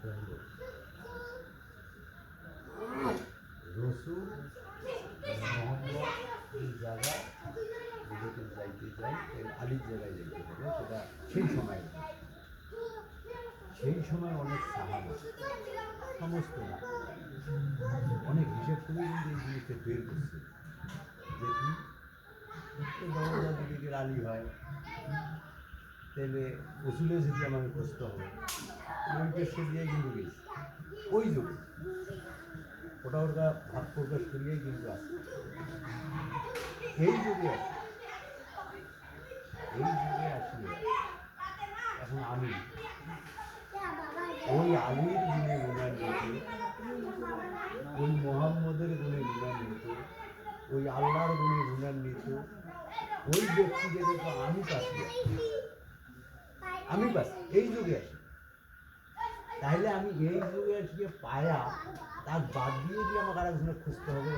সেটা হলো রসুল মোহাম্মদ এই জায়গায় যদি যাইতে যাই আলীর জায়গায় যাইতে হবে, সেটা সেই সময় অনেক সাহাবা সমস্ত না অনেক হিসেব করে কিন্তু এই জিনিসটা বের করছে যে কি দরজা দিকে আলী হয়, তাহলে রসুলের যদি আমাকে খুঁজতে হবে ওই কেসটা দিয়ে কিন্তু গেছি ওই যুগে ওটা ভাব প্রকাশ করিয়েই কিন্তু আছে। এই যুগে আসলে এখন আমি ওই আলীর গুণে গুণান্বিত, ওই মোহাম্মদের গুণে গুণান্বিত, ওই আল্লাহর গুণে গুণান্বিত ওই ব্যক্তিকে তো আমি পাচ্ছি এই যুগে আসি। তাহলে আমি এই যুগে আসলে পায়া তার বাদ দিয়ে দিয়ে আমাকে আর একজনে খুঁজতে হবে।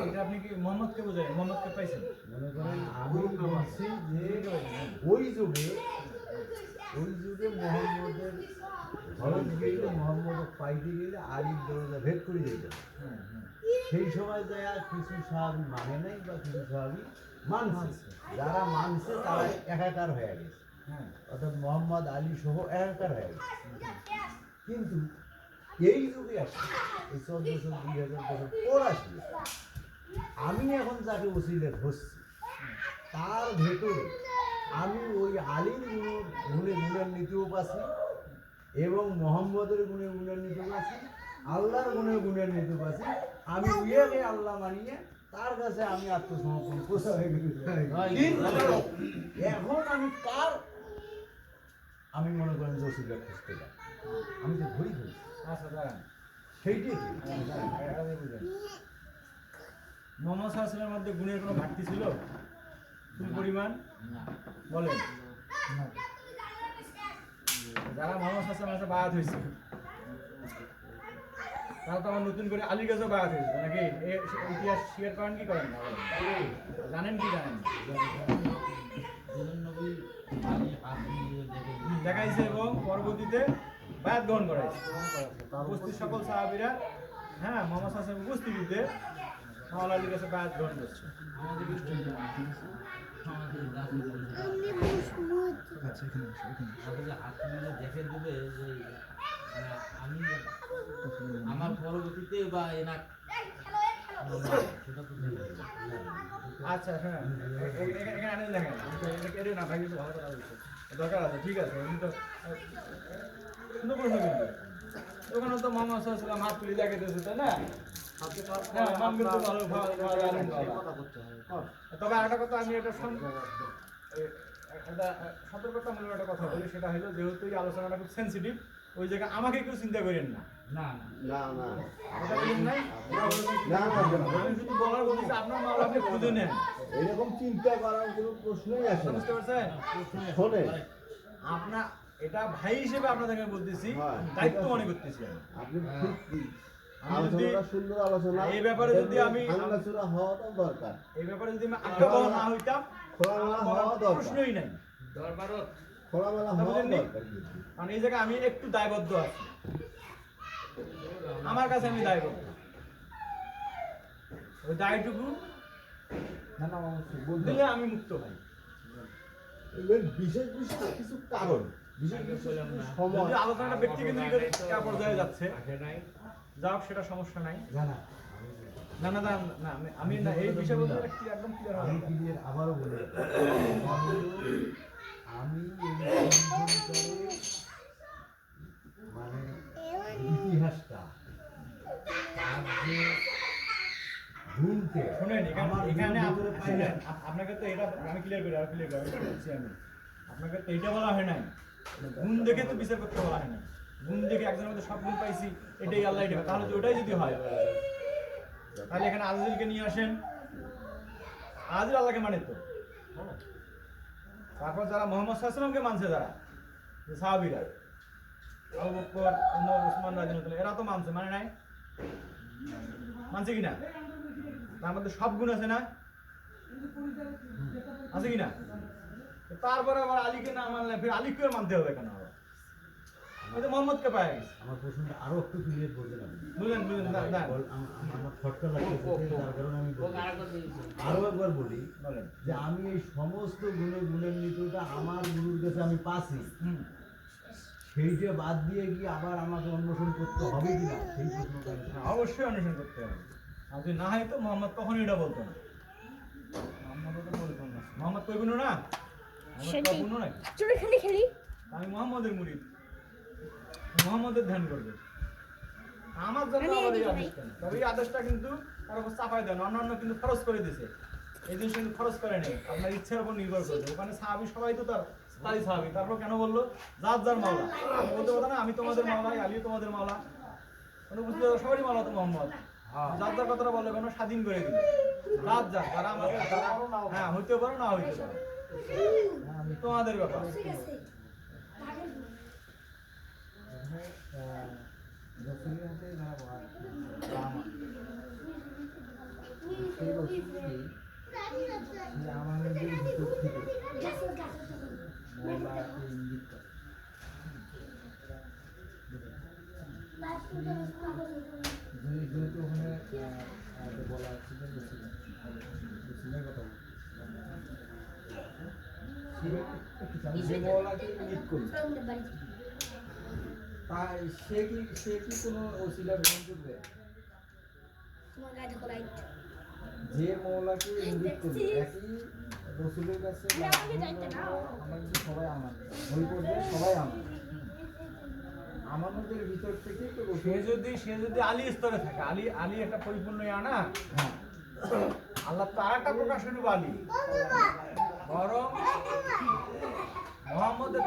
এটা আপনি কি মোহাম্মদকে বোঝায়? মোহাম্মদকে পাইছেন? মনে করেন আমি বলছি যে ওই যুগে মোহাম্মদের খরচ গেলে মোহাম্মদ পাইতে গেলে আলীর দরজা ভেদ করে যেত। সেই সময় যায় কিছু সাহাবি মানে নাই বা কিছু সাহাবি মানছে, যারা মানছে তারা একাকার হয়ে গেছে, অর্থাৎ মোহাম্মদ আলী সহ একাকার হয়ে গেছে। কিন্তু এই যুগে আসে এই 1400 2000 বছর পর আসলে আমি এখন যাকে ওসিলে ধরছি তার ভেতরে আমি ওই আলীর গুণে গুণান্বিতও পাচ্ছি এবং মোহাম্মদের গুণে গুণান্বিত পাচ্ছি, আল্লাহর গুণে গুণান্বিত পাচ্ছি। আমি উইয়াকে আল্লাহ মানিয়ে তার কাছে আমি আত্মসমর্পণ করছি। এখন আমি মনে করেন জসিলা খুঁজতে যাই, আমি তো ঘুরি খুঁজছি। আচ্ছা দাঁড়ান, সেইটাই মোহাম্মদ সাল্লাল্লাহু মধ্যে গুণের কোনো ঘাটতি ছিল কোন পরিমাণ বলেন? যারা মোহাম্মদ সাল্লাল্লাহু আলাইহি বায়াত হয়েছে তারা তো আমার নতুন করে আলীর কাছেও বায়াত হয়েছে নাকি? ইতিহাস স্বীকার করেন কি করেন না জানেন কি জানেন? দেখাইছে এবং পরবর্তীতে বায়াত গ্রহণ করাইছে উপস্থিত সকল সাহাবীরা। হ্যাঁ, মোহাম্মদ সাল্লাল্লাহু আলাইহি উপস্থিতিতে মাওলা আলীর কাছে বায়াত গ্রহণ করছে। দেখে দেবে যে আমি আমার পরবর্তীতে বা এনার আচ্ছা হ্যাঁ, এখানে আনেন দেখেন না ভাই, কিন্তু ভালো কথা বলছে, দরকার আছে, ঠিক আছে। আমি তো সুন্দর প্রশ্ন কিন্তু ওখানে তো মোহাম্মদ সাল্লাল্লাহু আলাইহি ওয়াসাল্লাম হাত তুলে দেখাইতেছে, তাই না? তবে একটা কথা আমি একটা সতর্কতামূলক একটা কথা বলি, সেটা হলো যেহেতু এই আলোচনাটা খুব সেন্সিটিভ, ওই জায়গায় আমাকে কেউ চিন্তা করেন না। আমি শুধু বলার বলছি আপনার মাল আপনি খুঁজে নেন, এরকম চিন্তা করার কোনো প্রশ্নই আসে না। বুঝতে পারছেন? শোনে আপনার এটা ভাই হিসেবে আপনাদেরকে বলতেছি, দায়িত্ব মনে করতেছি আপনি আলোচনাটা সুন্দর আলোচনা। এই ব্যাপারে যদি আমি আলোচনা হওয়াটা দরকার, এই ব্যাপারে যদি আমি আগ্রহ না হইতাম খোলামেলা হওয়া দরকার, প্রশ্নই নাই। খোলামেলা হওয়া দরকার। কারণ এই জায়গায় আমি একটু দায়বদ্ধ আছি, আমার কাছে আমি দায়বদ্ধ, ওই দায়টুকু দিলে আমি মুক্ত হই। বিশেষ বিশেষ কিছু কারণ, বিশেষ বিশেষ সময় আলোচনাটা ব্যক্তিকেন্দ্রিক পর্যায়ে যাচ্ছে, যাক সেটা সমস্যা নাই। না না না না, আমি না এই বিষয়ে বলতে একদম ক্লিয়ার হবে। আমি ক্লিয়ার আবারও বলি, আমি মানে ইতিহাসটা শুনেন, এখানে আপনাকে তো এটা আমি ক্লিয়ার করি, আর ক্লিয়ার করছি আমি আপনাকে তো এটা বলা হয় নাই, গুণ দেখে তো বিচার করতে বলা হয় না। গুণ দেখে একজনের মধ্যে সব গুণ পাইছি, এটাই আল্লাহ, এটা তাহলে তো ওটাই যদি হয়, তাহলে এখানে আজিলকে নিয়ে আসেন, আজিল আল্লাহকে মানে তো। তারপর যারা মোহাম্মদ সাল্লাল্লাহু আলাইহি ওয়াসাল্লামকে মানছে, যারা সাহাবীরা আবু বকর, ওমর, ওসমান রাদিয়াল্লাহু, এরা তো মানছে, মানে নাই? মানছে কিনা? তার মধ্যে সব গুণ আছে না? আছে কিনা? তারপরে আবার আলীকে না মানলে ফির আলীকেও মানতে হবে কেন আবার? ওই তো মোহাম্মদকে পায় গেছে। আমার প্রশ্নটা আরো একটু ক্লিয়ার বলতে পারি বুঝলেন না আমার খটকা লাগতেছে যার কারণে আমি বলছি। আরেকবার দিয়েছি। আরো একবার বলি বলেন। যে আমি এই সমস্ত গুণান্বিতটা আমার গুরুর কাছে আমি পাচ্ছি, হুম। সেইটা বাদ দিয়ে কি আবার আমাকে অন্বেষণ করতে হবে কিনা সেই প্রশ্নটা আমি- হ্যাঁ, অবশ্যই অন্বেষণ করতে হবে। আর যদি না হয় তো মোহাম্মদ কখনোই এটা বলতো না। মোহাম্মদ কইবুনো না? মোহাম্মদ কইবুনো নাকি? চুরি খেলি আমি মোহাম্মদের মুরিদ। মোহাম্মদের ধ্যান করবে। আমার জন্য আমি আবার এই এদিকে আদেশ কেন? তবে এই আদেশটা কিন্তু তার উপর চাপাই দেন, অন্যান্য কিন্তু খরচ করে দিছে। এই জিনিস কিন্তু খরচ করে নেই, আপনার ইচ্ছার উপর নির্ভর করবে। ওখানে সাহাবি সবাই তো তারই সাহাবি, তারপর কেন বললো যার যার মাওলা? বলতে পারতো না আমি তোমাদের মাওলা, আলী তোমাদের মাওলা। মানে বুঝতে পারো সবারই মাওলা তো মোহাম্মদ। যার যার কথাটা বলে কেন স্বাধীন করে দিল। যার যার যারা আমাকে হ্যাঁ হইতে পারো না হইতে পারো, তোমাদের ব্যাপার। ঠিক আছে রসুলের হাতে যারা দাম সেই রসুলকেই যে আমাদের ভিতর থেকে মওলা ইঙ্গিত করে। যেহেতু ওখানে বলা হচ্ছে যে রসুলের কথা যে মওলাকে ইঙ্গিত করলো তাই সে কি কোনো ওসিলা গ্রহণ করবে? তোমার গায়ে ধকো লাইট যে মওলাকে ইঙ্গিত করবে একই রসুলের কাছে বা আমরা কিন্তু সবাই আমান বই পড়বে সবাই আমান আমাদের ভিতর থেকে তো সে যদি আলী স্তরে থাকে, আলী একটা পরিপূর্ণ আনা, হ্যাঁ আল্লাহ তো আরেকটা প্রকাশ করবে আলী। বরং মোহাম্মদের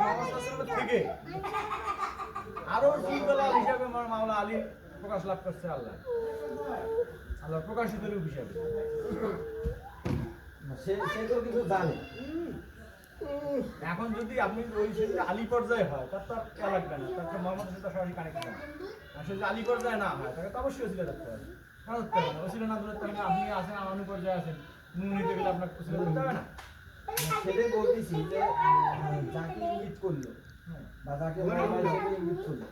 থেকে আরো সুন্দর হিসাবে আমার মাওলা আলী প্রকাশ লাভ করছে আল্লাহ প্রকাশিত রূপ হিসাবে। সে তো কিছু জানে। এখন যদি আপনি ওই সেটা আলী পর্যায়ে হয় তার তো আর খেয়াল লাগবে না, তার তো মোহাম্মদের সাথে সরাসরি কানেকশন। আর সে যদি আলী পর্যায়ে না হয় তাকে তো অবশ্যই ওসিলা ধরতে হবে। কেন ধরতে হবে না? ওসিলা না ধরতে হবে, আপনি আছেন আমানু পর্যায়ে আছেন, নুন নিতে গেলে আপনার ওসিলা ধরতে হবে না? সেটাই বলতেছি যে যাকে ইঙ্গিত করলো বা যাকে মওলা হিসেবে ইঙ্গিত করলো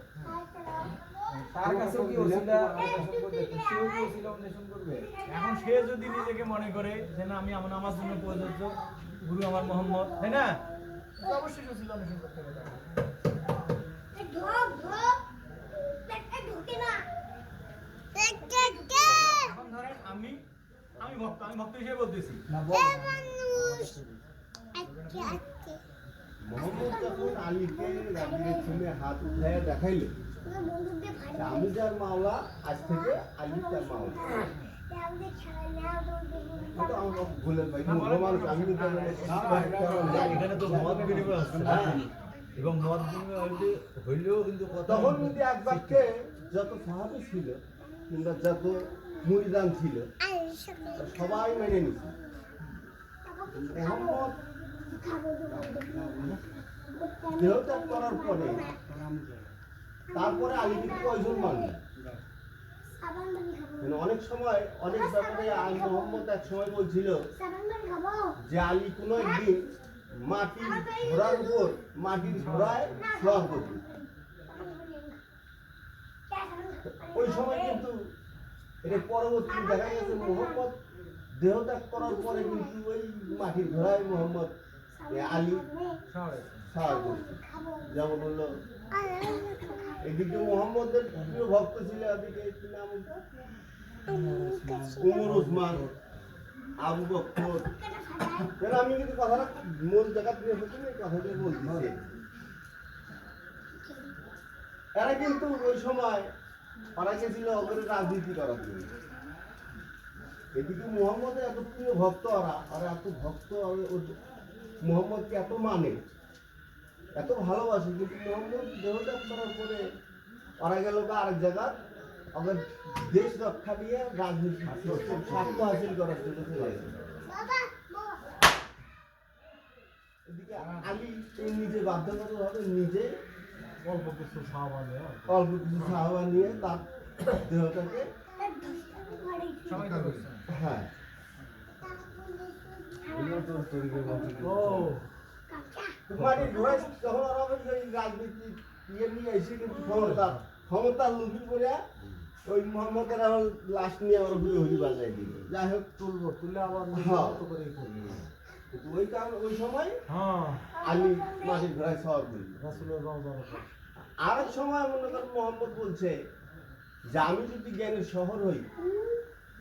তার কাছেও কি ওসিলা অন্বেষণ করবে? সেও কি ওসিলা অন্বেষণ করবে? এখন সে যদি নিজেকে মনে করে যে না আমি আমার জন্য প্রযোজ্য, গুরু আমার মোহাম্মদ, তাই না? তো অবশ্যই ওসিলা অন্বেষণ করতে হবে তাকে। এখন ধরেন আমি ভক্ত হিসেবে বলতেছি, না বল মোহাম্মদ যখন আলীকে রাগিয়ে চুলে হাত উঠায় দেখাইলো যে আমি যার মাওলা আজ থেকে আলী তার মাওলা। তো আমার ভুলের ভাই মানুষ আমি তো এখানে তো মত বিনিময় হচ্ছে না এবং মত বিনিময় হইলেও কিন্তু কথা তখন যদি এক বাক্যে যত সাহাবী ছিল কিংবা যত মুরিদান ছিল সবাই মেনে নিছে। মোহাম্মদ দেহত্যাগ করার পরে তারপরে আলীকে কয়জন মানবে? মানে অনেক সময় অনেক ব্যাপারে আলী মোহাম্মদ এক সময় বলছিল যে আলী কোনো একদিন মাটির ঘোড়ার উপর মাটির ঘোড়ায় শোয়া করবে। ওই সময় কিন্তু এটা পরবর্তী দেখা গেছে মোহাম্মদ দেহত্যাগ করার পরে কিন্তু ওই মাটির ঘোড়ায় মোহাম্মদ আলী সাহায্য করছে। যেমন হলো এদিকে মোহাম্মদের প্রিয় ভক্ত ছিল, এদিকে কি নাম উমর উসমান, আবু বকর। আমি কিন্তু কথাটা মূল জায়গা দিয়ে হচ্ছে না, কথাটা বলতেছি। এরা কিন্তু ওই সময় ওরা গেছিল ওদের রাজনীতি করার জন্য। এদিকে মোহাম্মদের এত প্রিয় ভক্ত ওরা এত ভক্ত মোহাম্মদকে এত মানে এত ভালোবাসে, কিন্তু মোহাম্মদ দেহত্যাগ করার পরে ওরা গেল আরেক জায়গায় ওদের দেশ রক্ষা নিয়ে রাজনীতি স্বার্থ হাসিল করার জন্য চলে গেছে। এদিকে আলী নিজে বাধ্যগতভাবে নিজে অল্প কিছু সাহাবা নিয়ে তার দেহটাকে সবাই তো করছে। হ্যাঁ ও মাটির ঘোড়ায় যখন ওরা ওই রাজনীতি ইয়ে নিয়ে এসে কিন্তু ক্ষমতার লুপি করে ওই মোহাম্মদের আমার লাশ নিয়ে আমার হুড়ি হুড়ি বাজায় দিল। যাই হোক তুলবো তুলে আবার হ্যাঁ। মতো করে করবো কিন্তু ওই কারণ ওই সময় হ্যাঁ আলী মাটির ঘোড়ায় সওয়ার করল। রাসূলের রওজার উপর। আরেক সময় মনে করেন মোহাম্মদ বলছে যে আমি যদি জ্ঞানের শহর হই,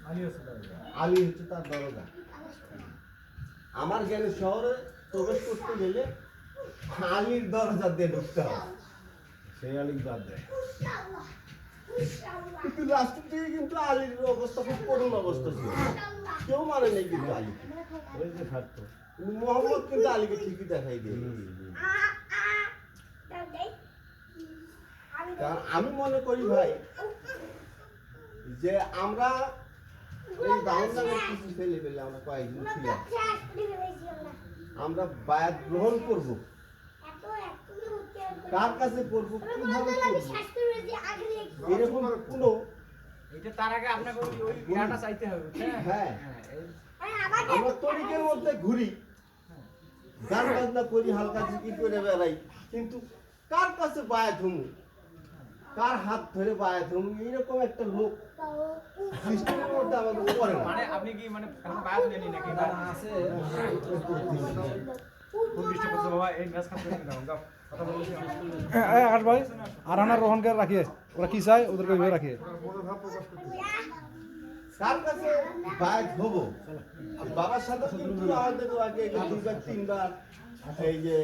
আলী আছে তাহলে। আলী হচ্ছে তার দরজা। আমার জ্ঞানের শহরে প্রবেশ করতে গেলে আলীর দরজা দিয়ে ঢুকতে হবে। সেই আলিক বাদ দেয়। কিন্তু লাস্টের দিকে কিন্তু আলীর অবস্থা খুব করুণ অবস্থা ছিল, কেউ মানে নেই কিন্তু আলী। ওই যে স্বার্থ। কিন্তু মোহাম্মদ কিন্তু আলীকে ঠিকই দেখাই দিয়ে কারণ আমি মনে করি ভাই যে আমরা এই দাউনদানের কিছু ফেলে ফেলে আমরা কয়েকদিন ছিলাম, আমরা বায়াত গ্রহণ করব, কার কাছে করব, কিভাবে করব, এরকম কোনো এটা তার আগে আপনাকে ওই ইয়াটা চাইতে হবে, বুঝছেন? হ্যাঁ এই- আমরা তরিকের মধ্যে ঘুরি, গান বাজনা করি, হালকা জিকির করে বেড়াই, কিন্তু কার কাছে বায়াত হমু, কার হাত ধরে বায়াত হমু, এইরকম একটা লোক সিস্টেমের মধ্যে আমাদের পড়ে না। মানে আপনি কি মানে এখন বায়াত নেনি নাকি? আছে কোন ডিস্টার্ব করছে বাবা? এই ম্যাচ খাতে দাও, যাও কথা বলছি আমি। আকাশ ভাই আরহানার রোহনকে রাখিয়ে ওরা কি চায় ওদেরকে ওইভাবে রাখিয়ে কার কাছে বায়াত হবো? বাবার সাথে কিন্তু আমাদের তো আগে দুইবার তিনবার এই যে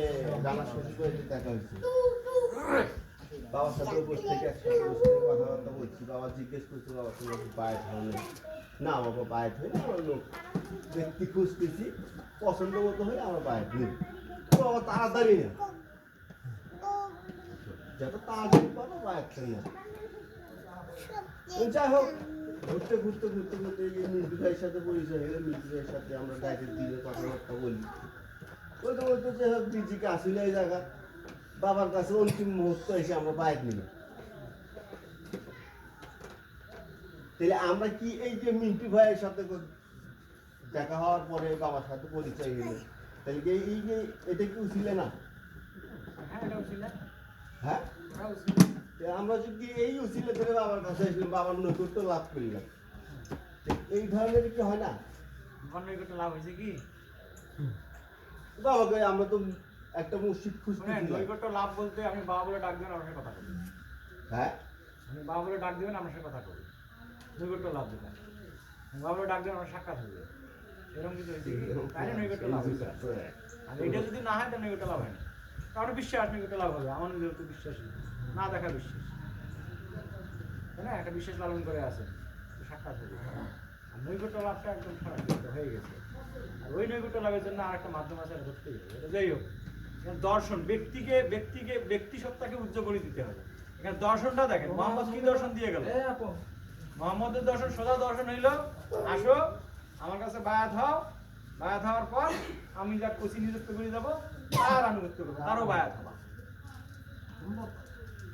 রানা শ্বশুর বাড়িতে দেখা হয়েছে, বাবার সাথে বসে থেকে একসাথে বসে থেকে কথাবার্তা বলছি, বাবা জিজ্ঞেস করছে বাবা তোমার বায়াত হয়নি? না বাবা বায়াত হয়নি, আমার লোক ব্যক্তি খুঁজতেছি, পছন্দ মতো হলে আমার বায়াত নেই। বাবা তাড়াতাড়ি না, যত তাড়াতাড়ি পাবো বায়াত না। যাই হোক ঘুরতে ঘুরতে ঘুরতে ঘুরতে এই মিন্টু ভাইয়ের সাথে পরিচয় হলো, মিন্টু ভাইয়ের সাথে আমরা ডাইরেক্ট দিলে কথাবার্তা বলি, বলতে বলতে যে হোক বিজিকে আসলে এই জায়গা বাবার কাছে অন্তিম মুহূর্ত এসে আমরা বাইক নিল। তাহলে আমরা কি এই যে মিন্টু ভাইয়ের সাথে দেখা হওয়ার পরে বাবার সাথে পরিচয় হলো, তাহলে কি এই যে এটা কি উচিত না? হ্যাঁ এটা ছিল, হ্যাঁ ওটাও ছিল। তো আমরা যদি এই উচিলে ধরে বাবার কাছে আসলাম, বাবার নৈকট্য লাভ করলাম, তো এই ধরনের কি হয় না? অন্য একটা লাভ হয়েছে কি? বাবাকে আমরা তো একটা মসজিদ শুনেন, খুঁজতেছিলাম। নৈকট্য লাভ বলতে আপনি বাবা বলে ডাক দেবেন, আমার সাথে কথা বলবেন। হ্যাঁ আপনি বাবা বলে ডাক দেবেন, আমার সাথে কথা বলবেন, নৈকট্য লাভ দেবেন। বাবা বলে ডাক দেবেন, আমার সাক্ষাৎ হবে, এরকম কিছু হয়েছে কি? তাহলে নৈকট্য লাভ হয়েছে। আর এটা যদি না হয় তাহলে নৈকট্য লাভ হয় না। কারণ বিশ্বাস নৈকট্য লাভ হবে, আমার নিজের তো বিশ্বাস না দেখা বিশ্বাস, তাই না? একটা বিশ্বাস লালন করে আছেন, তো সাক্ষাৎ হবে। আর নৈকট্য লাভটা একদম সরাসরি হয়ে গেছে। আর ওই নৈকট্য লাভের জন্য আর একটা মাধ্যম আছে, এটা ধরতেই হবে। এটা যাই হোক, এখানে দর্শন ব্যক্তি সত্তাকে উজ্জ্বল করে দিতে হবে। এখানে দর্শনটা দেখেন, মোহাম্মদ কি দর্শন দিয়ে গেল? মোহাম্মদের দর্শন সোজা দর্শন হইল, আসো আমার কাছে বায়াত হও, বায়াত হওয়ার পর আমি যা কোচি নিযুক্ত করে যাবো তার আনুগত্য করবো, তারও বায়াত হবা।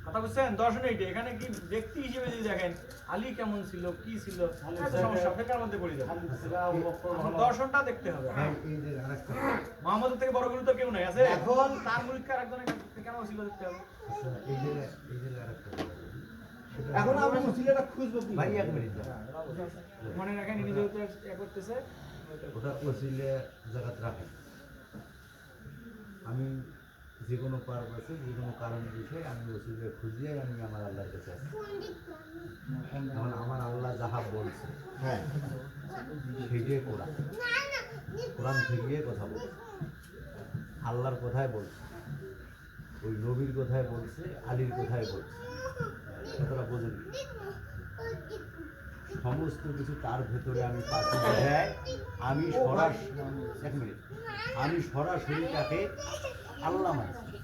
কথা বুঝছেন? দর্শন এইটা। এখানে কি ব্যক্তি হিসেবে যদি দেখেন আলী কেমন ছিল, কি ছিল, একটা সমস্যা ফেকার মধ্যে পড়ে যাবে। এখন দর্শনটা দেখতে হবে। হ্যাঁ এই যে আরেকটা মোহাম্মদের থেকে বড় গুরু তো কেউ নাই আছে। এখন তার মুরিদকে আরেকজনের কাছে কেন ছিল দেখতে হবে। এই যে আরেকটা এখন আমরা উচিলেটা খুঁজবো কি? ভাই এক মিনিট মনে রাখেন ইনি যেহেতু ইয়ে করতেছে, ওটা ওসিলে জায়গাত রাখে। আমি যে কোনো পারপাসে যে কোনো কারণ বিষয়ে আমি ওসিলে খুঁজিয়ে আমি আমার আল্লাহর কাছে আসি। এখন আমার আল্লাহ যাহা বলছে হ্যাঁ সেটাই কোরআন, কোরআন থেকে কথা বলছে, আল্লাহর কথাই বলছে, ওই নবীর কথাই বলছে, আলীর কথাই বলছে। কথাটা বোঝেন? সমস্ত কিছু তার ভেতরে আমি পাচ্ছি। আমি সরাসরি এক মিনিট আমি সরাসরি তাকে আল্লাহ মানছি।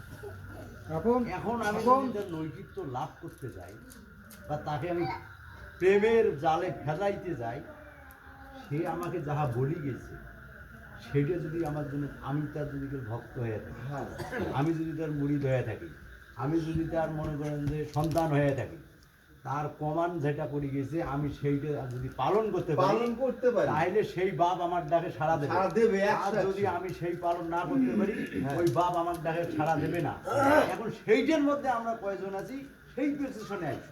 এখন আমি যদি তার নৈতিত্ব লাভ করতে যাই বা তাকে আমি প্রেমের জালে ফেলাইতে যাই, সে আমাকে যাহা বলি গেছে সেটা যদি আমার জন্য, আমি তার যদি কেউ ভক্ত হয়ে থাকি, হ্যাঁ আমি যদি তার মুরিদ হয়ে থাকি, আমি যদি তার মনে করেন যে সন্তান হয়ে থাকি, তার কমান্ড যেটা করে গেছে আমি সেইটা যদি পালন করতে পারি পালন করতে পারি তাহলে সেই বাপ আমার ডাকে সাড়া দেবে সাড়া দেবে, আর 100 যদি আমি সেই পালন না করতে পারি হ্যাঁ। ওই বাপ আমার ডাকে সাড়া দেবে না। এখন সেইটার মধ্যে আমরা কয়জন আছি সেই পজিশনে আছি।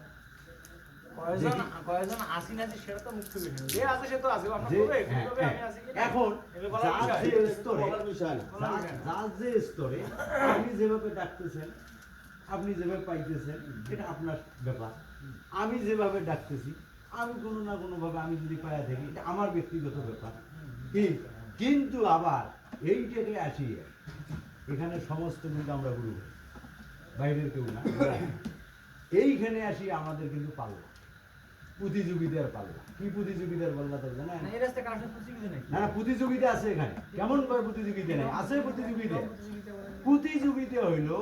কয়জন আসি না সেটা তো মুখ্য বিষয় যে আছে সে তো আছে আমরা যে করবে হ্যাঁ, করবে আমি হ্যাঁ। আসি কিনা এখন এগুলো বলার যার বিষয়। যে স্তরে বলার বিষয় না যার যে স্তরে আপনি যেভাবে ডাকতেছেন আপনি যেভাবে পাইতেছেন এটা আপনার ব্যাপার। আমি যেভাবে ডাকতেছি আমি কোনো না কোনোভাবে আমি যদি পায়া থাকি এটা আমার ব্যক্তিগত ব্যাপার। কিন্তু আবার এইটাকে আসিয়ে এখানে সমস্ত কিন্তু আমরা গুরু হই, বাইরের কেউ না। এইখানে আসি আমাদের কিন্তু পাল্লা প্রতিযোগিতার পাল্লা। কি প্রতিযোগিতার পাল্লা তো জানেন? না এই রাস্তায় কারোর সাথে প্রতিযোগিতা নাকি না না প্রতিযোগিতা আছে এখানে। কেমন ভাবে প্রতিযোগিতা নেই? আছে প্রতিযোগিতা। প্রতিযোগিতা হইলো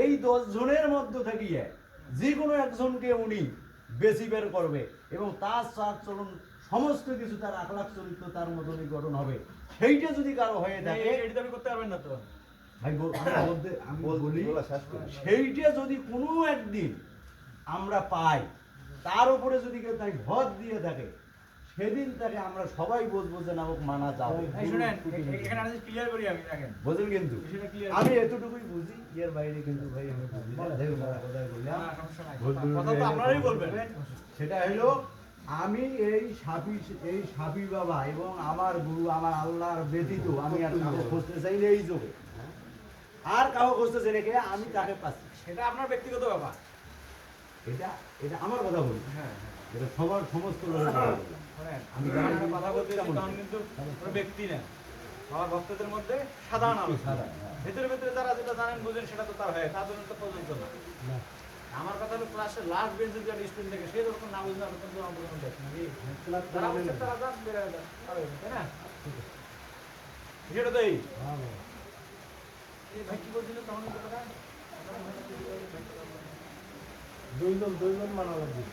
এই 10 জনের মধ্য থেকে যে কোনো একজনকে উনি বেশি বের করবে এবং তার চাল চলন সমস্ত কিছু তার আখলাক চরিত্র তার মতনই গঠন হবে। সেইটা যদি কারো হয়ে থাকে এটা আমি করতে পারবেন না তো ভাই আমি বলি বলা শেষ করি। সেইটা যদি কোনো একদিন আমরা পাই তার উপরে যদি কেউ তাই ভর দিয়ে থাকে সেদিন তাকে আমরা সবাই বুঝবো যে না হোক মানা যাবে। এই শুনেন এখানে আমি ক্লিয়ার করি আমি দেখেন বুঝলেন কিন্তু বিষয়টা clear আমি এতটুকুই বুঝি এর বাইরে কিন্তু ভাই আমি বুঝি না। দেখুন দাদা, কোথায় বললাম? না সমস্যা নাই ভুল ভুল কথা তো আপনারাই বলবেন সেটা হলো আমি এই সাবি বাবা এবং আমার গুরু আমার আল্লাহর ব্যতীত আমি আর কাউকে খুঁজতে চাই না এই যুগে। আর কাউকে খুঁজতে চাই না কে আমি তাকে পাচ্ছি। সেটা আপনার ব্যক্তিগত ব্যাপার এটা এটা আমার কথা বলি, হ্যাঁ এটা সবার সমস্ত লোকের কথা বললাম। শুনেন আমি আমি যেমন কথা বলতে তেমন তখন কিন্তু কোনো ব্যক্তি না আমার ভক্তদের মধ্যে সাধারণ আলোচনা সাধারণ, হ্যাঁ। ভেতরে ভেতরে যারা যেটা জানেন বুঝেন সেটা তো তার হয় তার জন্য তো পর্যন্ত না না, আমার কথা হলো ক্লাসের লাস্ট বেঞ্চে যে স্টুডেন্ট থাকে সে যখন না বুঝলে আমি কিন্তু আমার কোনো দেখি নাকি ক্লাস তারা করে বুঝছে নেবেন। তারা যাক বেড়ে যায় তাই না সেটা তো এই হ্যাঁ, ভাই। ভাই কি বলছিল তখন এই কথাটা দুইজন মানা লাগবে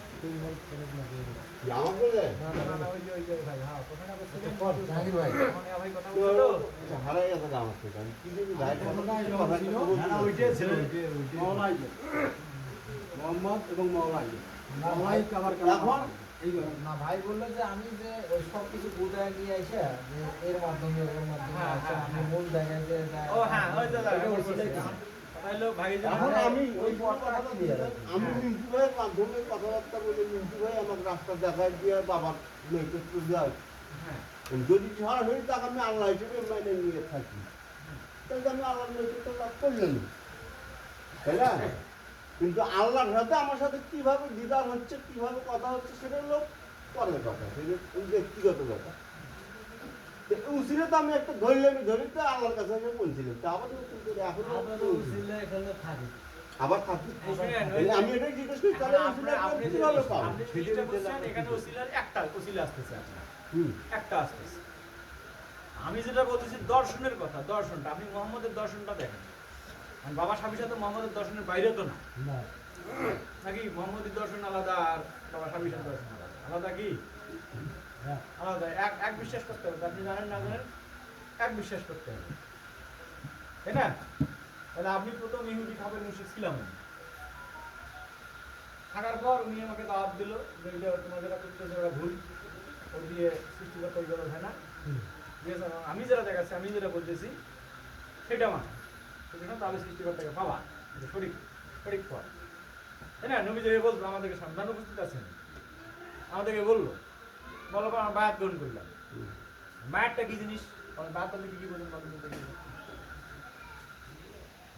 আমাকে দেয়? ভাই হ্যাঁ কথাটা বলছিলেন জানি ভাই। ভাই কথা বলছো তো হারাই গেছে গা আমার থেকে। আমি কি জানি ভাই কথা একটা বলছি। না, না, ওইটাই ছিল, ওইটাই। মোহাম্মদ এবং মাওলাই এখন না ভাই বললো যে আমি যে ওই সব কিছু বুঝায় নিয়ে এসে যে এর মাধ্যমে ওর মাধ্যমে হ্যাঁ, আছে, হ্যাঁ, আমি হ্যাঁ। মূল জায়গায় যে ও হ্যাঁ ওই দাদা এটা ওই ওসিলাই কথা দিছি। হলো ভাই যে এখন আমি ওই পথটা কথা দিয়ে আমি মিন্টু ভাইয়ের মাধ্যমে কথাবার্তা বলে মিন্টু ভাই আমাকে রাস্তা দেখায় দিয়ে বাবার নৈকট্য দেওয়া। হ্যাঁ যদি সরাসরি তাকে আমি আল্লাহ হিসেবে মেনে নিয়ে থাকি তাহলে আমি আল্লাহর নৈকট্য লাভ করলেন, তাই না? কিন্তু আল্লাহর সাথে আমার সাথে কিভাবে দিদার হচ্ছে কিভাবে কথা হচ্ছে সেটা হলো পরের কথা, সেটা ওই ব্যক্তিগত ব্যাপার। উচিলে তো আমি একটা ধরিতে আল্লাহর কাছে আমি বলছিলাম তা আবার নতুন করে এখন এখানে থাকি আবার থাকি। শুনেন, আমি এটাই জিজ্ঞেস করি তাহলে উচিলে আপনি কিভাবে পাবো? আপনি জিনিসটা বুঝছেন এখানে ওসিলার একটা ওসিলা আসতেছে আপনার হুম। একটা আসতেছে আমি যেটা বলতেছি দর্শনের কথা দর্শনটা আপনি মোহাম্মদের দর্শনটা দেখেন আর বাবা সাবির সাথে মোহাম্মদের দর্শনের বাইরে তো না না, নাকি মোহাম্মদের দর্শন আলাদা আর বাবা সাবির সাথে দর্শন আলাদা আলাদা কি হ্যাঁ। আলাদা এক এক বিশ্বাস করতে হবে আপনি জানেন না জানেন এক বিশ্বাস করতে হবে তাই না তাহলে আপনি প্রথম ইহুদি খাবেন শিখছিলাম থাকার পর উনি আমাকে দাওয়াত দিল যে এটা তোমার যেটা করতেছে ওরা ভুল ও দিয়ে সৃষ্টিকর্তা ওই কথা হয় না ঠিক আছে আমি যেটা দেখাচ্ছি আমি যেটা বলতেছি সেটা মানে সেটা তাহলে সৃষ্টিকর্তাকে পাওয়া এটা সঠিক সঠিক পথ তাই না নবী যে বলতো আমাদেরকে সন্ধান উপস্থিত আছেন আমাদেরকে বললো বলার পর আমরা বায়াত গ্রহণ করলাম বায়াতটা কি জিনিস বায়াত আপনি কি বলেন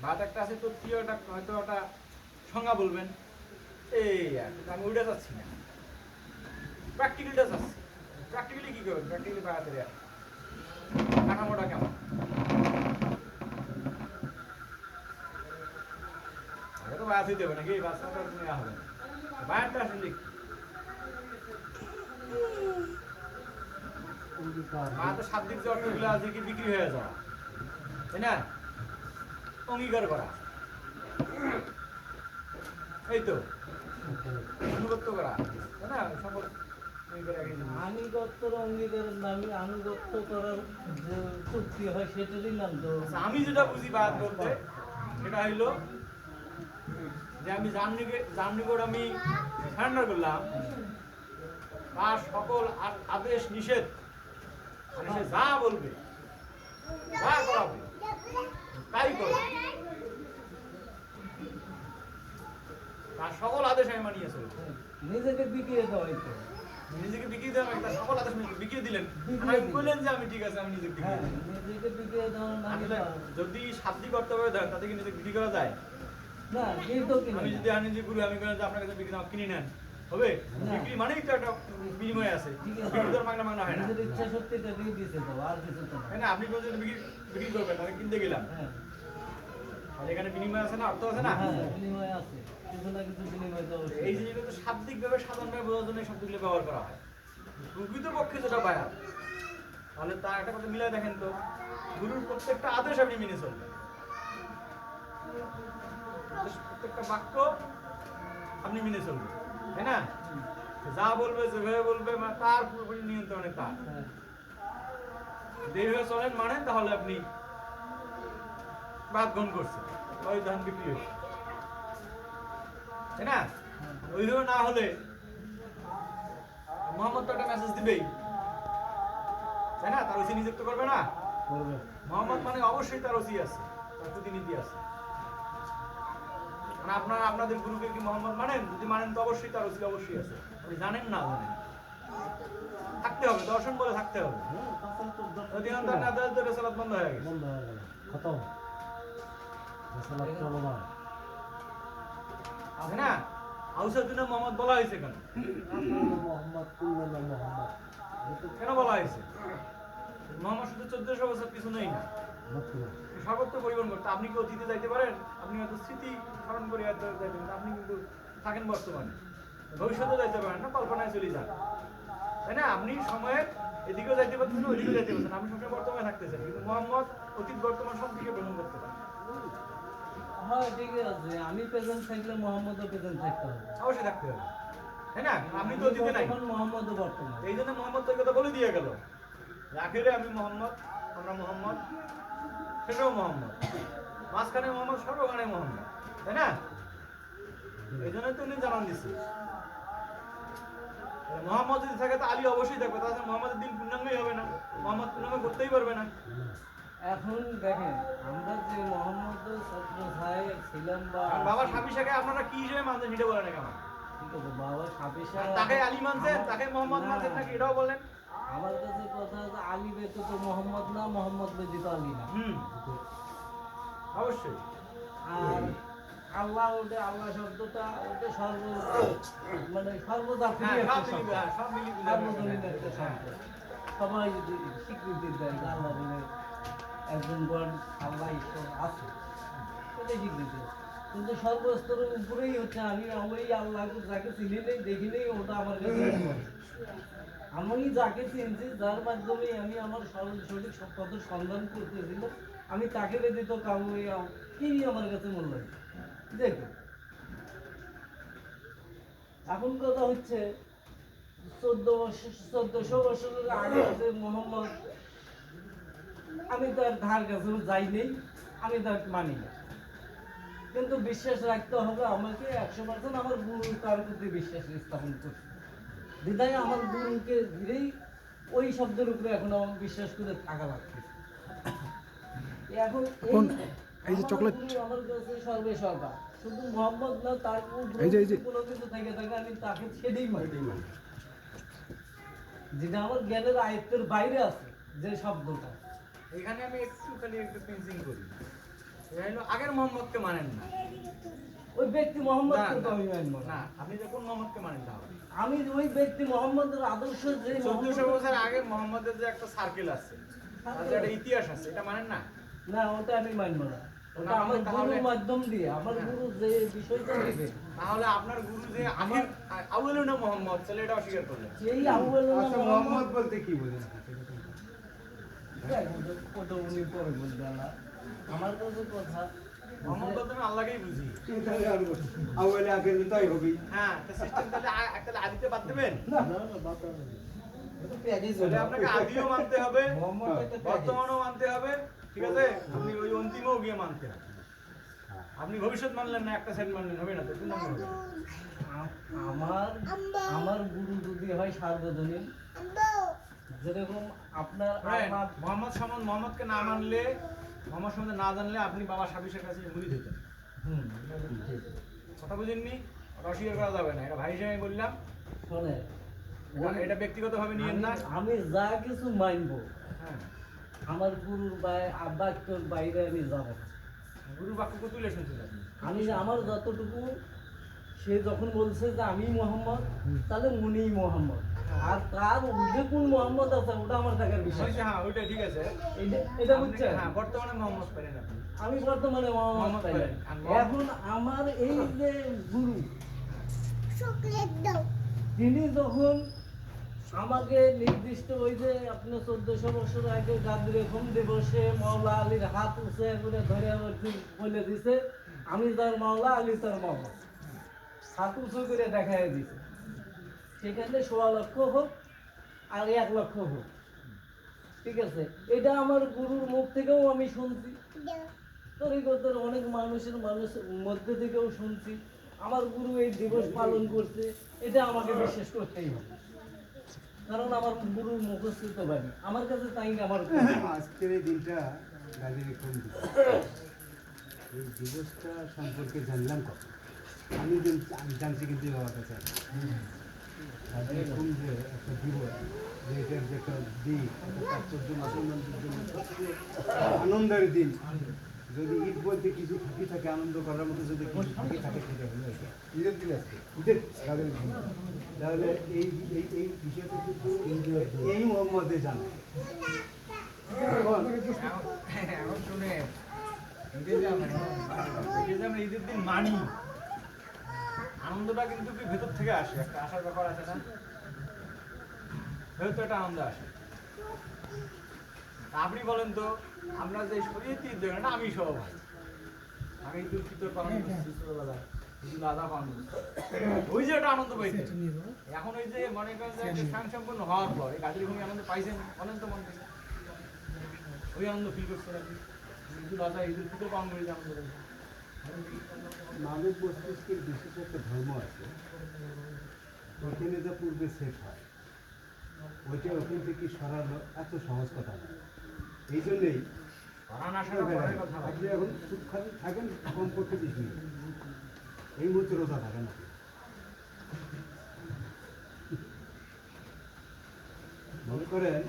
বায়াত একটা আছে তত্ত্বীয় একটা হয়তো একটা সংজ্ঞা বলবেন এই আর আমি ওইটা চাচ্ছি না প্র্যাকটিক্যালটা চাচ্ছি প্র্যাকটিক্যালি কি করবেন প্র্যাকটিক্যালি বায়াতের কাঠামোটা কেমন আগে তো বায়াত হইতে হবে নাকি বাচ্চাটা তুমি হবে না বায়াতটা আসলে কি বায়াতের শাব্দিক যে অর্থগুলো আছে কি বিক্রি হয়ে যাওয়া তাই না অঙ্গীকার করা এই তো অনুগত্য করা তাই না সম্পর্ক আনুগত্যর অঙ্গীকারের নামে আনুগত্য করার যে চুক্তি হয় সেটারই নাম তো আচ্ছা, আমি যেটা বুঝি বায়াত বলতে সেটা হইলো যে আমি জার্নিকোড আমি সারেন্ডার করলাম, তার সকল আদেশ নিষেধ মানে সে যা বলবে, যা করাবে তাই করবে, তার সকল আদেশ আমি মানিয়ে চলবো। নিজেকে বিকিয়ে দেওয়া হইতো। নিজেকে বিকিয়ে দেওয়া তার সকল আদেশ বিকিয়ে দিলেন, আমি বললেন যে আমি ঠিক আছে, আমি নিজেকে বিকিয়ে হ্যাঁ, দিলাম। নিজেকে বিকিয়ে দেওয়া না আসলে যদি শাব্দিক কর্তব্য দেন তাতে কি নিজেকে বিক্রি করা যায়? না, কিন্তু কিনা আমি যদি আনি যে গুরু আমি বললাম যে আপনার কাছে বিক্রি দাম কিনে নেন, হবে? না। বিক্রি মানেই তো একটা বিনিময় আছে, ঠিক আছে। বিক্রি তো আর মাগনা মাগনা হয় না। নিজের ইচ্ছা শক্তিটা দিয়ে দিতে দাও, আর কিছু তো না। তাই না? আপনি বলছেন বিক্রি করবেন, আমি কিনতে গেলাম, হ্যাঁ, আর এখানে বিনিময় আছে না, অর্থ আছে না? হ্যাঁ, বিনিময় আছে, কিছু না কিছু বিনিময় তো অবশ্যই। এই জিনিসগুলো তো শাব্দিকভাবে সাধারণভাবে বোঝার জন্য এই শব্দগুলো ব্যবহার করা হয়। প্রকৃত পক্ষে যেটা বায়াত, তাহলে তার একটা কথা মিলাই দেখেন তো, গুরুর প্রত্যেকটা আদেশ আপনি মেনে চলবেন, প্রত্যেকটা বাক্য আপনি মেনে চলবেন, তাই না? যা বলবে যেভাবে বলবে মানে তার পুরোপুরি নিয়ন্ত্রণে তার। হ্যাঁ, যেভাবে চলেন মানেন তাহলে আপনি বাদ গ্রহণ করছেন, ওই ধান বিক্রি হয়েছে, তাই না? ওইভাবে না হলে মোহাম্মদ তো একটা মেসেজ দিবেই, তাই না? তার ওসি নিযুক্ত করবে না? করবে। মোহাম্মদ মানে অবশ্যই তার ওসি আছে, তার প্রতিনিধি আছে। মানে আপনাদের গ্রুপে কি মোহাম্মদ মানেন? যদি মানেন তো অবশ্যই তার ওসি অবশ্যই আছে। আপনি জানেন না জানেন, থাকতে হবে, দর্শন বলে থাকতে হবে। যদি অন্তর না দেয় তো রেসালাত বন্ধ হয়ে গেছে, বন্ধ হয়ে গেল, খতম। রেসালাত চলমান। তাই না? আউসাদুন মোহাম্মদ বলা হয়েছে কেন? মোহাম্মদ কুল্লাল্লাহ মোহাম্মদ। কেন বলা হয়েছে? মোহাম্মদ শুধু 1400 বছর পিছনেই না, সর্বত্র পরিবহন করতে। আপনি কি অতীতে যাইতে পারেন? আপনি হয়তো স্মৃতি স্মরণ করে হয়তো যাইতে পারেন, আপনি কিন্তু থাকেন বর্তমানে, ভবিষ্যতে যাইতে পারেন না, কল্পনায় চলে যান, তাই না? আপনি সময়ে এদিকেও যাইতে পারছেন, ওইদিকেও যাইতে পারছেন, আপনি সবসময় বর্তমানে থাকতেছেন, কিন্তু মোহাম্মদ অতীত বর্তমান সব দিকে ভ্রমণ করতে পারেন। হ্যাঁ, ঠিক আছে, আমি প্রেজেন্ট থাকলে মোহাম্মদও প্রেজেন্ট থাকতে হবে। অবশ্যই থাকতে হবে, তাই না? আপনি তো অতীতে নাই, মোহাম্মদও বর্তমান। এই জন্য মোহাম্মদ তো এই কথা বলে দিয়ে গেল, আখেরে আমি মোহাম্মদ, আমরা মোহাম্মদ, সেটাও মোহাম্মদ, মাঝখানে মোহাম্মদ, সর্বখানে মোহাম্মদ, তাই না? এই জন্যই তো উনি জানান দিচ্ছে। মোহাম্মদ যদি থাকে তো আলী অবশ্যই থাকবে, তাহলে মোহাম্মদের দিন পূর্ণাঙ্গই হবে না, মোহাম্মদ পূর্ণাঙ্গ করতেই পারবে না। এখন দেখেন, আমরা যে মোহাম্মদ ছাত্র সাহেব ছিলাম বা কারণ বাবা সাবি শাকে আপনারা কি হিসেবে মানছেন সেটা বলেন কেমন? ঠিক আছে, বাবা সাবিসা তাকে আলী মানছেন, তাকে মোহাম্মদ মানছেন নাকি এটাও বলেন? আমার কাছে কথা হচ্ছে আলী ব্যতীত মোহাম্মদ না, মোহাম্মদ ব্যতীত আলী না। অবশ্যই। আর আল্লাহ, ওটা আল্লাহ শব্দটা ওটা মানে সর্বজাতীয় হ্যাঁ, একটা সব শব্দ। মিলিয়ে, সব মিলিয়ে বুঝাবেন। সার্বজনীন একটা শব্দ। সবাই যদি স্বীকৃতি দেয় যে আল্লাহ বলে একজন গড, আল্লাহ ঈশ্বর আছে, এটাই স্বীকৃতি। কিন্তু সর্বস্তরের উপরেই হচ্ছে আমি ওই আল্লাহ যাকে চিনি নেই দেখি নেই, ওটা আমার কাছে ঈশ্বর। আমি যাকে চিনছি, যার মাধ্যমে আমি আমার সঠিক পথের সন্ধান করতেছিলাম, আমি তাকে ব্যতীত কাউকে কি আমার কাছে মূল্য নেই। দেখো, এখন কথা হচ্ছে 1400 বছরের আগে যে মোহাম্মদ, আমি তার ধার কাছে যাই নেই, আমি তার মানি না, কিন্তু বিশ্বাস রাখতে হবে আমাকে 100%। আমার গুরু তার প্রতি বিশ্বাস স্থাপন করছে, বিধায় আমার গুরুকে ধীরেই ওই শব্দের উপরে এখন আমার বিশ্বাস করে থাকা লাগছে। এখন এই যে চকলেট, আমার কাছে সর্বে সর্বা, শুধু মোহাম্মদ না, তার এই যে কোনো কিছু থেকে থাকে আমি তাকে সেটাই মানি, যেটা আমার জ্ঞানের আয়ত্তের বাইরে আছে যে শব্দটা। এখানে আমি খালি একটু পিঞ্চিং করি, এটা হলো আগের মোহাম্মদকে মানেন না। ওই ব্যক্তি মোহাম্মদ না, কিন্তু আমি মানবো না। না, আপনি যে কোন মোহাম্মদকে মানেন তাহলে? আমি ওই ব্যক্তি মোহাম্মদের আদর্শ যে 1400 বছর আগে মোহাম্মদের যে একটা সার্কেল আছে, তার যে একটা ইতিহাস আছে, এটা মানেন না? না, ওটা আমি মানবো না। ওটা না, আমার তাহলে- গুরুর মাধ্যম দিয়ে, আমার গুরু যে বিষয়টা দিবে, তাহলে আপনার গুরু যে আগের আউয়ালুনা মোহাম্মদ, তাহলে এটা অস্বীকার করলেন। সেই আউয়ালুনা আচ্ছা, মোহাম্মদ বলতে কি বোঝেন? কত উনি পরে বলবে না। আমার কাছে কথা, মোহাম্মদ বলতে আমি আল্লাহকেই বুঝি। আউয়ালে আগে তাই হবে। হ্যাঁ, তো সিস্টেম তাহলে আদিতে বাদ দেবেন? না না, বাতা তাহলে আপনাকে আদিও মানতে হবে, মোহাম্মদ একটা বর্তমানও মানতে হবে, ঠিক আছে? আপনি ওই অন্তিমও গিয়ে মানতে হবে। আপনি ভবিষ্যৎ মানলেন না, একটা সাইড মানলেন, হবে না তো, কোন নাম হবে? আমার আমার গুরু যদি হয় সার্বজনীন, যেরকম আপনার শোনেন, আমার মোহাম্মদকে না মানলে, মোহাম্মদ সম্বন্ধে না জানলে আপনি বাবা সাবিসের কাছে মুড়ি দিতেন। হুম, কথা বুঝেননি? ওটা অস্বীকার করা যাবে না, এটা ভাই হিসেবে আমি বললাম। শোনে এটা ব্যক্তিগতভাবে নিয়েন না। আমি যা কিছু মানবো হ্যাঁ, আমার গুরুর বাক্যর বাইরে আমি যাব না। গুরু বাক্য তুলে শুনছেন আপনি। আমি আমার যতটুকু, সে যখন বলছে যে আমি মোহাম্মদ, তাহলে উনিই মোহাম্মদ। আর তার উর্ধে কোন মোহাম্মদ আছে ওটা আমার দেখার বিষয়। হয়েছে, হ্যাঁ ওইটা ঠিক আছে। এটা আপনি- বুঝছেন? হ্যাঁ, বর্তমানে মোহাম্মদ পেলেন আপনি। আমি বর্তমানে মোহাম্মদ মোহাম্মদ পাইলাম। পাইলেন। আর মোহাম্মদ- এখন আমার এই যে গুরু, চকলেট দাও। তিনি যখন আমাকে নির্দিষ্ট ওই যে আপনি 1400 বছর আগে গাদ্রে ঘুম দিবসে মাওলা আলীর হাত উঁচে করে ধরে বলে দিছে, আমি তার মাওলা, আলী তার মাওলা। হাত উঁচু করে দেখাই দিছে। সেখানে 16 লক্ষ হোক আর 1 লক্ষ হোক, ঠিক আছে? এটা আমার গুরুর মুখ থেকেও আমি শুনছি, তরিকতের অনেক মানুষের মধ্যে থেকেও শুনছি। আমার গুরু এই দিবস পালন করছে, এটা আমাকে বিশ্বাস করতেই হবে, কারণ আমার গুরুর মুখস্থিত বাণী আমার কাছে তাই না। আমার আজকের এই দিনটা গাজীর কোন এই দিবসটা সম্পর্কে জানলাম কত, আমি জানছি কিন্তু বাবার কাছে এরকম যে একটা দিবস, যে এটার যে একটা দিন, একটা তাৎপর্য মুসলমানদের জন্য সবচেয়ে আনন্দের দিন। যদি ঈদ বলতে কিছু থাকি থাকে আনন্দ করার মতো, যদি কিছু থাকি থাকে সেটা হলো এটা ঈদের দিন। আজকে ঈদের গাজীর দিন, তাহলে এই এই এই বিষয়টা কিন্তু এই মোহাম্মদে জানে। এখন শুনে ঈদের যে আমরা ঈদের দিন মানি, আনন্দটা কিন্তু কি ভেতর থেকে আসে, একটা আসার ব্যাপার আছে না, ভেতর একটা আনন্দ আসে। তা আপনি বলেন তো, আমরা যে শরীয়তে ঈদ দেখেন না, আমি সহ ভাই, আমি ঈদুল ফিতর পালন করছি ছোটবেলায়, ঈদুল আযহা পালন করছি, ওই যে একটা আনন্দ পাইছে। এখন ওই যে মনে করেন যে একটা স্বয়ংসম্পূর্ণ হওয়ার পর এই গাজীর ভূমি আনন্দ পাইছেন, বলেন তো মন থেকে, ওই আনন্দ ফিল করছেন আপনি? ঈদুল আযহা, ঈদুল ফিতর পালন করে যে আনন্দ পাইছেন। মানব মস্তিষ্কের বিশেষ একটা ধর্ম আছে, ওইখানে যা পূর্বে সেট হয়, ওইটা ওখান থেকে সরানো এত সহজ কথা না। এই জন্যেই পরাণ আসার পরের কথা ভাই। আপনি এখন সুখানে থাকেন কমপক্ষে 20 মিনিট, এই মুহূর্তে রোজা থাকেন আপনি। মনে করেন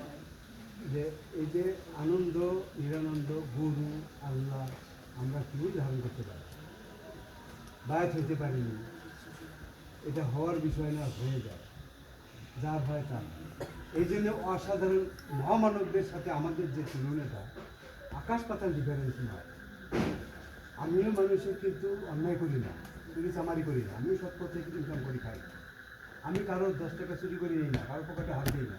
যে এই যে আনন্দ নিরানন্দ, গুরু আল্লাহ আমরা কেউই ধারণ করতে পারি, বায়াত হইতে পারিনি, এটা হওয়ার বিষয় না, হয়ে যায়, যার হয় তার। এই জন্য অসাধারণ মহামানবদের সাথে আমাদের যে তুলনাটা, আকাশ পাতাল ডিফারেন্স নয়। আমিও মানুষের কিন্তু অন্যায় করি না, চুরি চামারি করি না, আমিও সৎ পথে ইনকাম করি, খাই। আমি কারোর 10 টাকা চুরি করি না, কারো পকেটে হাত দিই না,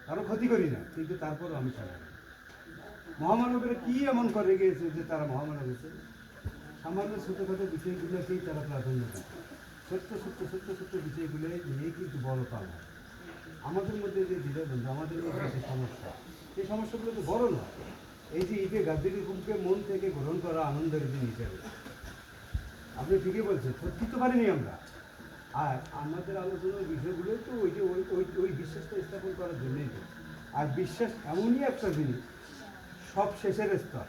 কারো ক্ষতি করি না, কিন্তু তারপরও আমি চাই। মহামানবেরা কি এমন করে গিয়েছে যে তারা মহামানব হয়েছে? সামান্য ছোটোখাটো বিষয়গুলোকেই তারা প্রাধান্য দেয়, ছোট্ট ছোট্ট ছোট্ট ছোট্ট বিষয়গুলো নিয়ে কিন্তু বড় কাজ হয়। আমাদের মধ্যে যে দ্বিধাদ্বন্দ্ব, আমাদের মধ্যে যে সমস্যা, সেই সমস্যাগুলো তো বড় নয়। এই যে ঈদে গাদ্দারি হুকুমকে মন থেকে গ্রহণ করা আনন্দের দিন হিসেবে, আপনি ঠিকই বলছেন, সত্যি তো পারিনি আমরা। আর আমাদের আলোচনার বিষয়গুলো তো ওই যে ওই ওই ওই বিশ্বাসটা স্থাপন করার জন্যই তো। আর বিশ্বাস এমনই একটা জিনিস, সব শেষের স্তর,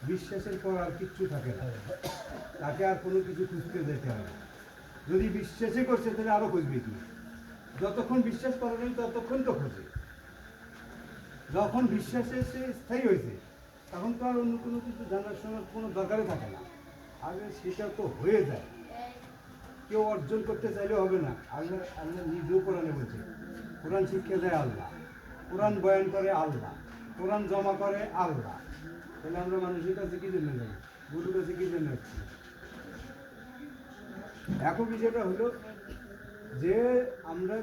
বিশ্বাসের পর আর কিচ্ছু থাকে না, তাকে আর কোনো কিছু খুঁজতে যেতে হয় না। যদি বিশ্বাসই করছে তাহলে আরও খুঁজবে কি? যতক্ষণ বিশ্বাস করে নেই ততক্ষণ তো খোঁজে। যখন বিশ্বাসে সে স্থায়ী হয়েছে, তখন তো আর অন্য কোনো কিছু জানার শোনার কোনো দরকারই থাকে না। আগে সেটা তো হয়ে যায়, কেউ অর্জন করতে চাইলেও হবে না। আল্লাহ আল্লাহ নিজেও কোরআনে বলছে, কোরআন শিক্ষা দেয় আল্লাহ, কোরআন বয়ান করে আল্লাহ, কোরআন জমা করে আল্লাহ। তাহলে আমরা মানুষের কাছে কী জন্য যাই, গুরুর কাছে কী জন্য যাচ্ছি? এখন বিষয়টা হলো যে আমরা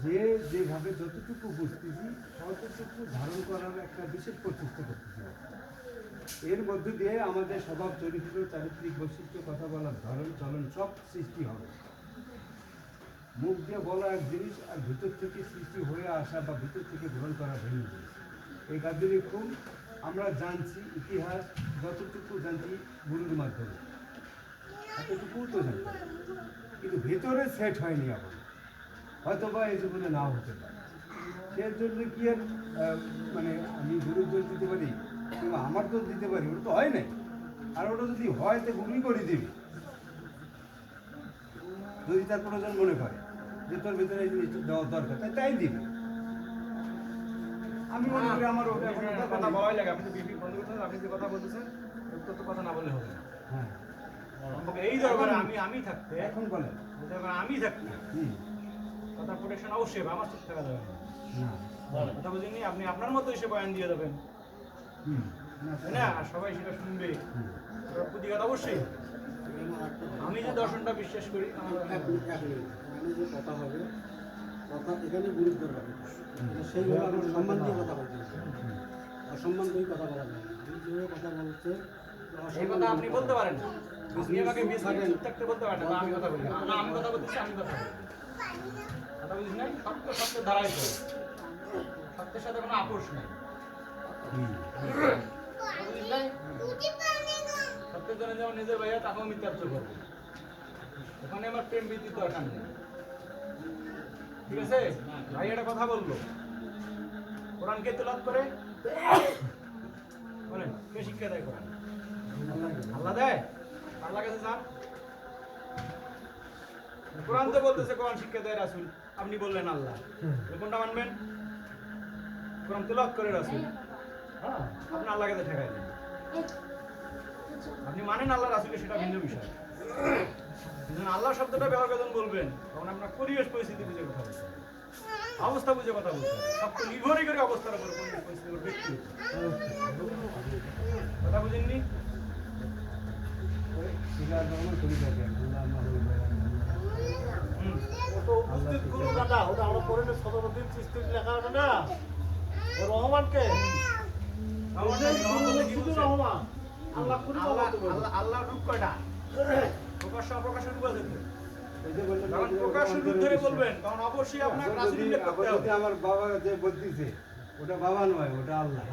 যে যেভাবে যতটুকু বুঝতেছি ততটুকু ধারণ করার একটা বিশেষ প্রচেষ্টা করতেছি। এর মধ্য দিয়ে আমাদের স্বভাব চরিত্র, চারিত্রিক বৈশিষ্ট্য, কথা বলার ধরন চলন সব সৃষ্টি হবে। মুখ দিয়ে বলা এক জিনিস, আর ভিতর থেকে সৃষ্টি হয়ে আসা বা ভিতর থেকে গ্রহণ করা ভিন্ন জিনিস। এই গাদ্দারি খুব আমরা জানছি ইতিহাস যতটুকু জানছি গুরুর মাধ্যমে এতটুকু তো জানতাম, কিন্তু ভেতরে সেট হয়নি এখন, হয়তো বা এই জীবনে নাও হতে পারে। সে জন্য কি আর মানে আমি গুরুর দোষ দিতে পারি কিংবা আমার দোষ দিতে পারি? ওটা তো হয় নাই। আর ওটা যদি হয় তো গুরুই করে দিবি, যদি তার প্রয়োজন মনে করে যে তোর ভেতরে এই জিনিসটা দেওয়া দরকার, তাই দিবে। আমি মনে করি আমার ওটা এখন আপনার কথা বলাই লাগে, আপনি তো বিপি বন্ধ করতে আপনি যে কথা বলতেছেন ওর তো কথা না বললে হবে না। হ্যাঁ আমাকে এই দরকারে আমি থাকতে এখন বলেন। আমি থাকতে হুম কথা প্রোটেকশন অবশ্যই হবে, আমার চুপ থাকা যাবে না। না কথা বুঝিনি, আপনি আপনার মতো এসে বয়ান দিয়ে দেবেন, হুম না তাই না? আর সবাই সেটা শুনবে, ওটার প্রতিঘাত অবশ্যই হবে। আমি যে দর্শনটা বিশ্বাস করি আমার এখানে যে কথা হবে, কথা এখানে গুরুত্ব রাখবে, সেইভাবে আমার সম্মান দিয়ে কথা বলতে হবে, অসম্মান দিয়ে কথা বলা যাবে না। আমি যেভাবে কথা বলছে এই কথা আপনি বলতে পারেন না। আপনি আমাকে চুপ থাকতে বলতে পারেন না, আমি কথা বলি না, আমি কথা বলতেছি, আমি কথা বলি। কথা বুঝিস নাই, সত্য সত্যের ধারাই চলে, সত্যের সাথে কোনো আপোষ নেই। কথা বুঝিস নাই? সত্যের জন্য যেমন নিজের ভাইয়া তাকেও মিথ্যার্থ করবে, ওখানে আমার প্রেম বৃদ্ধির দরকার নেই। ঠিক আছে? ভাই একটা কথা বললো, কোরআন কে তেলাওয়াত করে? বলেন, কে শিক্ষা দেয় কোরআন? আল্লাহ দেয়? আল্লাহর কাছে যান। কোরআন তো বলতেছে কোরআন শিক্ষা দেয় রাসূল, আপনি বললেন আল্লাহ, তাহলে কোনটা মানবেন? কোরআন তেলাওয়াত করে রাসূল, হ্যাঁ, আপনি আল্লাহর কাছে ঠেকাই দেন। আপনি মানেন আল্লাহ রাসূলকে, সেটা ভিন্ন বিষয়। যখন আল্লাহ শব্দটা ব্যবহার যখন বলবেন, তখন আপনার পরিবেশ পরিস্থিতি বুঝে কথা বলতে হবে, অবস্থা বুঝে কথা বলতে হবে। সব তো নির্ভরই করে অবস্থার উপর, পরিবেশ পরিস্থিতির উপর, ব্যক্তির উপর। কথা বুঝেননি? শিকার যখন করি থাকে হুম। উপস্থিত গুরু কাটা ওটা আমরা পড়ে নেই, 17 দিন চিস্তির লেখা আছে না, ও রহমানকে শুধু রহমান আল্লাহ খুবই আল্লাহর রূপ কয়টা? প্রকাশ্য অপ্রকাশ্য রূপ আছে তো। এই যে বললেন যখন প্রকাশ্য রূপ ধরে বলবেন, তখন অবশ্যই আপনার রাসূল উল্লেখ করতে হবে। যদি আমার বাবা যে বলতেছে ওটা বাবা নয়, ওটা আল্লাহ।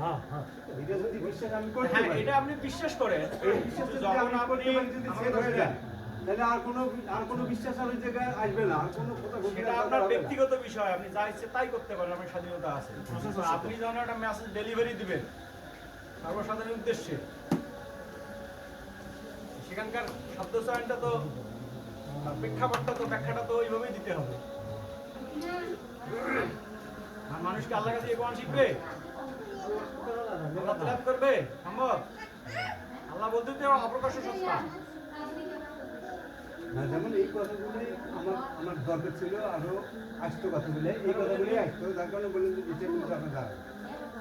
এটা যদি বিশ্বাস আমি করতে হ্যাঁ, পারি, এটা আপনি বিশ্বাস করেন। এই বিশ্বাস যদি যখন আমি আপনি করতে পারি, যদি আমাকে সেট হয়ে ধরে যায়, নেন, তাহলে আর কোনো বিশ্বাস আর ওই জায়গায় আসবে না, আর কোনো কথা বলতে সেটা আপনার ব্যক্তিগত বিষয়, আপনি যা ইচ্ছে তাই করতে পারেন, আপনার স্বাধীনতা আছে। আপনি যখন একটা মেসেজ ডেলিভারি দিবেন সর্বসাধারণের উদ্দেশ্যে, সেখানকার শব্দ চয়নটা তো, প্রেক্ষাপটটা তো, ব্যাখ্যাটা তো ওইভাবেই দিতে হবে। আর মানুষকে আল্লাহর কাছে কোরআন শিখবে, আল্লাহ তেলাওয়াত করবে, সম্ভব? আল্লাহ বলতে তো অপ্রকাশ্য সত্তা। না, যেমন এই কথাগুলি আমার দরকার ছিল, আরো আসতো কথাগুলি, এই কথাগুলি আসতো, যার কারণে বললেন যে 20 মিনিট আপনার দাঁড়াবে।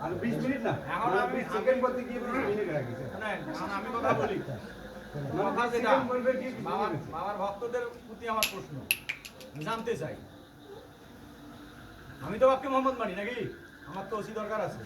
আর 20 মিনিট না, এখন মানে আমি 20 সেকেন্ড করতে গিয়ে 20 মিনিট রাখিছে। শোনেন, এখন আমি কথা বলি, মানে কথা 20 যেটা, সেকেন্ড বলবে কি 20 বাবার মিনিট। বাবার ভক্তদের প্রতি আমার প্রশ্ন, আমি জানতে চাই। আমি তো বাপকে মোহাম্মদ মানি নাকি? আমার তো ওসি দরকার আছে।